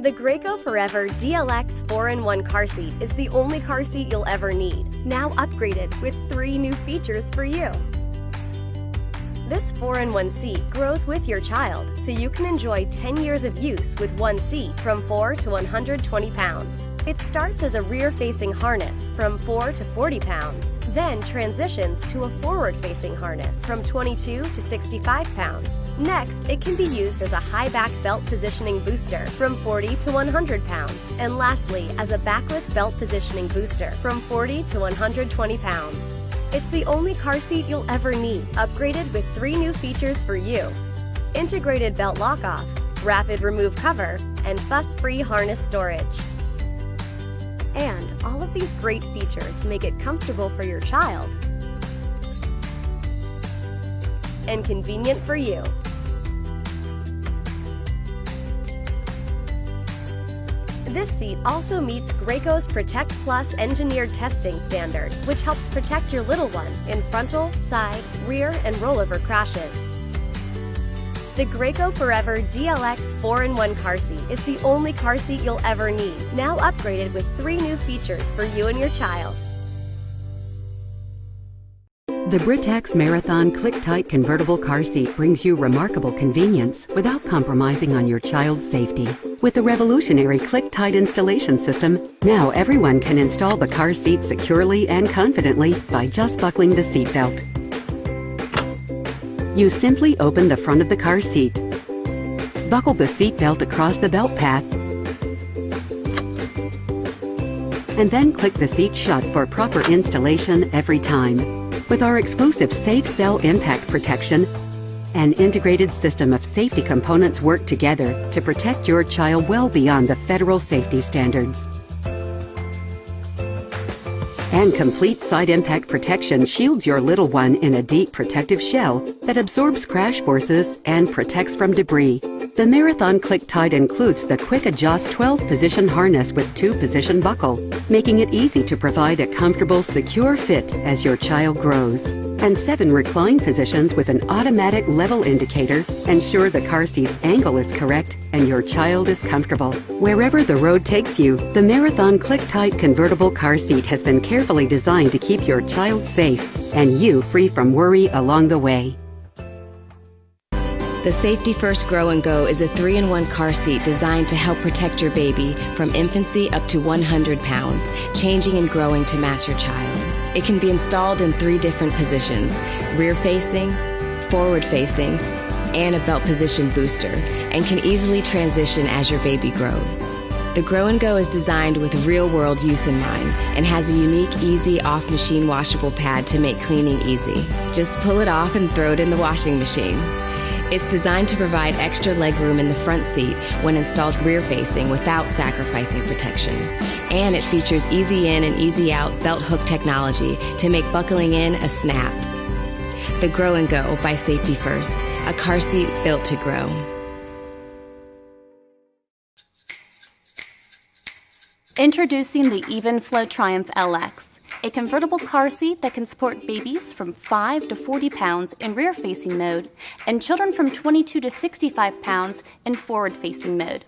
The Graco Forever DLX 4-in-1 car seat is the only car seat you'll ever need, now upgraded with 3 new features for you. This 4-in-1 seat grows with your child, so you can enjoy 10 years of use with one seat from 4 to 120 pounds. It starts as a rear-facing harness from 4 to 40 pounds, then transitions to a forward-facing harness from 22 to 65 pounds. Next, it can be used as a high-back belt positioning booster from 40 to 100 pounds, and lastly, as a backless belt positioning booster from 40 to 120 pounds. It's the only car seat you'll ever need, upgraded with 3 new features for you: integrated belt lock-off, rapid remove cover, and fuss-free harness storage. And all of these great features make it comfortable for your child and convenient for you. This seat also meets Graco's Protect Plus engineered testing standard, which helps protect your little one in frontal, side, rear, and rollover crashes. The Graco Forever DLX 4-in-1 car seat is the only car seat you'll ever need, now upgraded with 3 new features for you and your child. The Britax Marathon ClickTight convertible car seat brings you remarkable convenience without compromising on your child's safety. With the revolutionary ClickTight installation system, now everyone can install the car seat securely and confidently by just buckling the seatbelt. You simply open the front of the car seat, buckle the seatbelt across the belt path, and then click the seat shut for proper installation every time. With our exclusive Safe Cell Impact Protection, an integrated system of safety components work together to protect your child well beyond the federal safety standards. And complete side impact protection shields your little one in a deep protective shell that absorbs crash forces and protects from debris. The Marathon ClickTight includes the Quick Adjust 12-position harness with 2-position buckle, making it easy to provide a comfortable, secure fit as your child grows. And 7 recline positions with an automatic level indicator ensure the car seat's angle is correct and your child is comfortable. Wherever the road takes you, the Marathon ClickTight convertible car seat has been carefully designed to keep your child safe and you free from worry along the way. The Safety First Grow & Go is a 3-in-1 car seat designed to help protect your baby from infancy up to 100 pounds, changing and growing to match your child. It can be installed in 3 different positions: rear-facing, forward-facing, and a belt position booster, and can easily transition as your baby grows. The Grow & Go is designed with real-world use in mind and has a unique, easy off-machine washable pad to make cleaning easy. Just pull it off and throw it in the washing machine. It's designed to provide extra legroom in the front seat when installed rear-facing without sacrificing protection. And it features easy in and easy out belt hook technology to make buckling in a snap. The Grow & Go by Safety First, a car seat built to grow. Introducing the Evenflo Triumph LX, a convertible car seat that can support babies from 5 to 40 pounds in rear-facing mode and children from 22 to 65 pounds in forward-facing mode.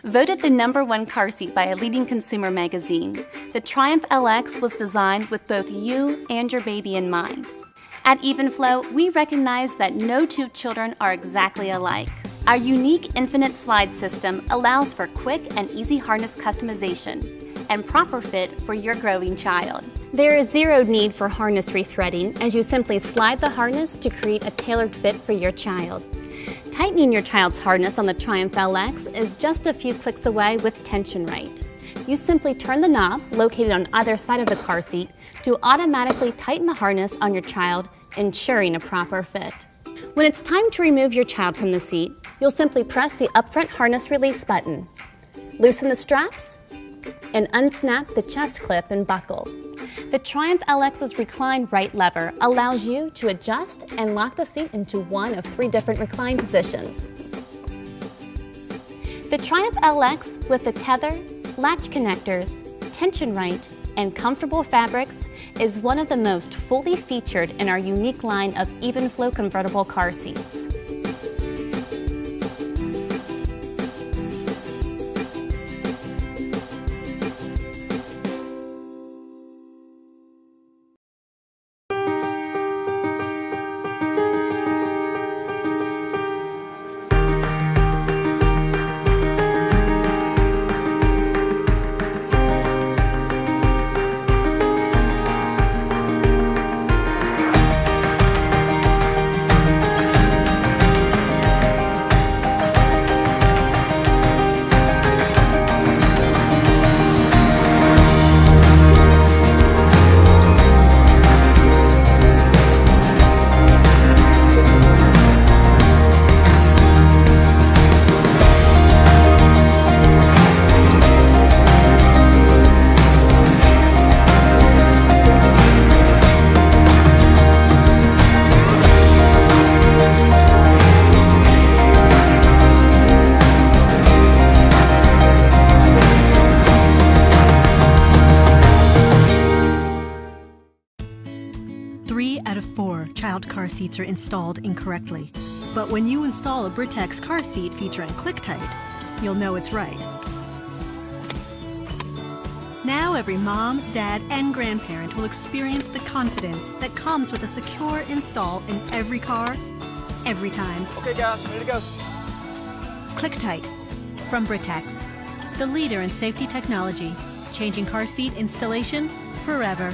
Voted the #1 car seat by a leading consumer magazine, the Triumph LX was designed with both you and your baby in mind. At Evenflo, we recognize that no 2 children are exactly alike. Our unique infinite slide system allows for quick and easy harness customization and proper fit for your growing child. There is 0 need for harness rethreading, as you simply slide the harness to create a tailored fit for your child. Tightening your child's harness on the Triumph LX is just a few clicks away with Tension Right. You simply turn the knob, located on either side of the car seat, to automatically tighten the harness on your child, ensuring a proper fit. When it's time to remove your child from the seat, you'll simply press the upfront harness release button. Loosen the straps and unsnap the chest clip and buckle. The Triumph LX's recline right lever allows you to adjust and lock the seat into one of 3 different recline positions. The Triumph LX with the tether, latch connectors, Tension Right, and comfortable fabrics is one of the most fully featured in our unique line of Evenflo convertible car seats. before child car seats are installed incorrectly. But when you install a Britax car seat featuring ClickTight, you'll know it's right. Now every mom, dad, and grandparent will experience the confidence that comes with a secure install in every car, every time. Okay guys, ready to go. ClickTight from Britax, the leader in safety technology, changing car seat installation forever.